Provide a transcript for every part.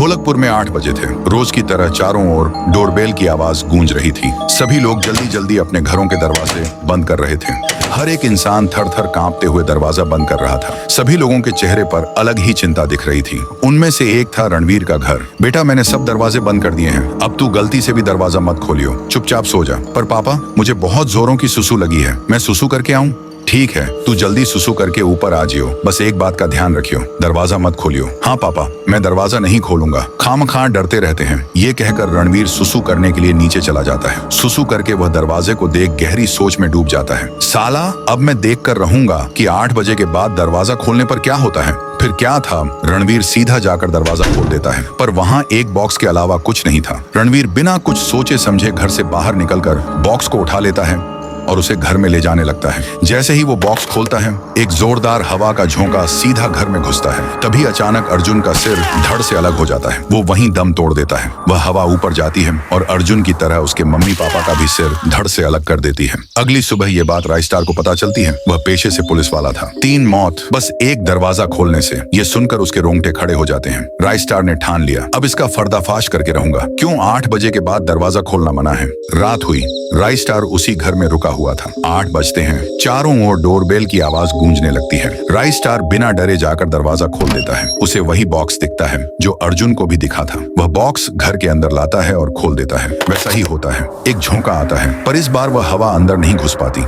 ढोलकपुर में 8 बजे थे। रोज की तरह चारों ओर डोरबेल की आवाज गूंज रही थी। सभी लोग जल्दी जल्दी अपने घरों के दरवाजे बंद कर रहे थे। हर एक इंसान थर थर कांपते हुए दरवाजा बंद कर रहा था। सभी लोगों के चेहरे पर अलग ही चिंता दिख रही थी। उनमें से एक था रणवीर का घर। बेटा, मैंने सब दरवाजे बंद कर दिए हैं, अब तू गलती से भी दरवाजा मत खोलियो, चुपचाप सो जा। पर पापा, मुझे बहुत जोरों की सुसु लगी है, मैं सुसु करके आऊं? ठीक है, तू जल्दी सुसु करके ऊपर आ जियो, बस एक बात का ध्यान रखियो, दरवाजा मत खोलियो। हाँ पापा, मैं दरवाजा नहीं खोलूंगा, खामखा डरते रहते हैं। ये कहकर रणवीर सुसु करने के लिए नीचे चला जाता है। सुसु करके वह दरवाजे को देख गहरी सोच में डूब जाता है। साला, अब मैं देख कर रहूंगा कि 8 बजे के बाद दरवाजा खोलने पर क्या होता है। फिर क्या था, रणवीर सीधा जाकर दरवाजा खोल देता है, पर वहाँ एक बॉक्स के अलावा कुछ नहीं था। रणवीर बिना कुछ सोचे समझे घर से बाहर निकलकर बॉक्स को उठा लेता है और उसे घर में ले जाने लगता है। जैसे ही वो बॉक्स खोलता है, एक जोरदार हवा का झोंका सीधा घर में घुसता है। तभी अचानक अर्जुन का सिर धड़ से अलग हो जाता है। वो वहीं दम तोड़ देता है। वह हवा ऊपर जाती है और अर्जुन की तरह उसके मम्मी पापा का भी सिर धड़ से अलग कर देती है। अगली सुबह ये बात राइस्टार को पता चलती है। वह पेशे से पुलिस वाला था। 3 मौत बस एक दरवाजा खोलने से। ये सुनकर उसके रोंगटे खड़े हो जाते हैं। राइस्टार ने ठान लिया, अब इसका पर्दाफाश करके रहूंगा। क्यों 8 बजे के बाद दरवाजा खोलना मना है? रात हुई। राइस्टार उसी घर में रुका हुआ था। 8 बजते हैं। चारों ओर डोरबेल की आवाज गूंजने लगती है। राइस्टार बिना डरे जाकर दरवाजा खोल देता है। उसे वही बॉक्स दिखता है जो अर्जुन को भी दिखा था। वह बॉक्स घर के अंदर लाता है और खोल देता है। वैसा ही होता है। एक झोंका आता है, पर इस बार वह हवा अंदर नहीं घुस पाती।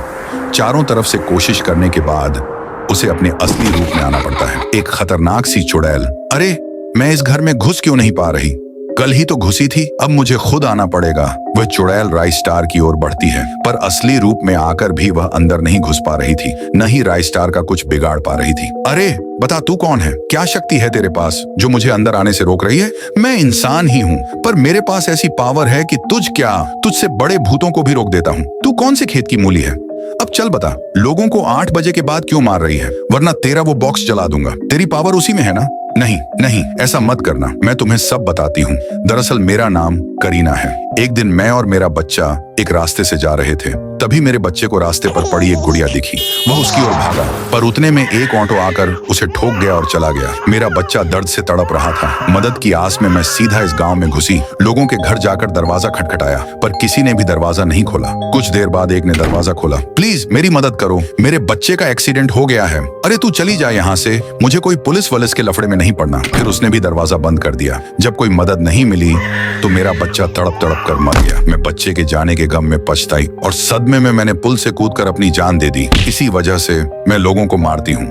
चारों तरफ से कोशिश करने के बाद उसे अपने असली रूप में आना पड़ता है। एक खतरनाक सी चुड़ैल। अरे, मैं इस घर में घुस क्यों नहीं पा रही? कल ही तो घुसी थी, अब मुझे खुद आना पड़ेगा। वह चुड़ैल राइस्टार की ओर बढ़ती है, पर असली रूप में आकर भी वह अंदर नहीं घुस पा रही थी, न ही राइस्टार का कुछ बिगाड़ पा रही थी। अरे बता, तू कौन है? क्या शक्ति है तेरे पास जो मुझे अंदर आने से रोक रही है? मैं इंसान ही हूँ, पर मेरे पास ऐसी पावर है कि तुझसे बड़े भूतों को भी रोक देता हूँ। तू कौन से खेत की मूली है? अब चल बता, लोगों को 8 बजे के बाद क्यों मार रही है? वरना तेरा वो बॉक्स जला दूंगा। तेरी पावर उसी में है ना? नहीं नहीं, ऐसा मत करना, मैं तुम्हें सब बताती हूँ। दरअसल मेरा नाम करीना है। एक दिन मैं और मेरा बच्चा एक रास्ते से जा रहे थे, तभी मेरे बच्चे को रास्ते पर पड़ी एक गुड़िया दिखी। वह उसकी ओर भागा, पर उतने में एक ऑटो आकर उसे ठोक गया और चला गया। मेरा बच्चा दर्द से तड़प रहा था। मदद की आस में मैं सीधा इस गांव में घुसी। लोगों के घर जाकर दरवाजा खटखटाया, पर किसी ने भी दरवाजा नहीं खोला। कुछ देर बाद एक ने दरवाजा खोला। प्लीज मेरी मदद करो, मेरे बच्चे का एक्सीडेंट हो गया है। अरे तू चली जा यहाँ से, मुझे कोई पुलिस वलिस के लफड़े में नहीं पड़ना। फिर उसने भी दरवाजा बंद कर दिया। जब कोई मदद नहीं मिली तो मेरा बच्चा तड़प तड़प कर मर गया। मैं बच्चे के जाने के गम में पछताई और सदमे में मैंने पुल से कूदकर अपनी जान दे दी। इसी वजह से मैं लोगों को मारती हूँ।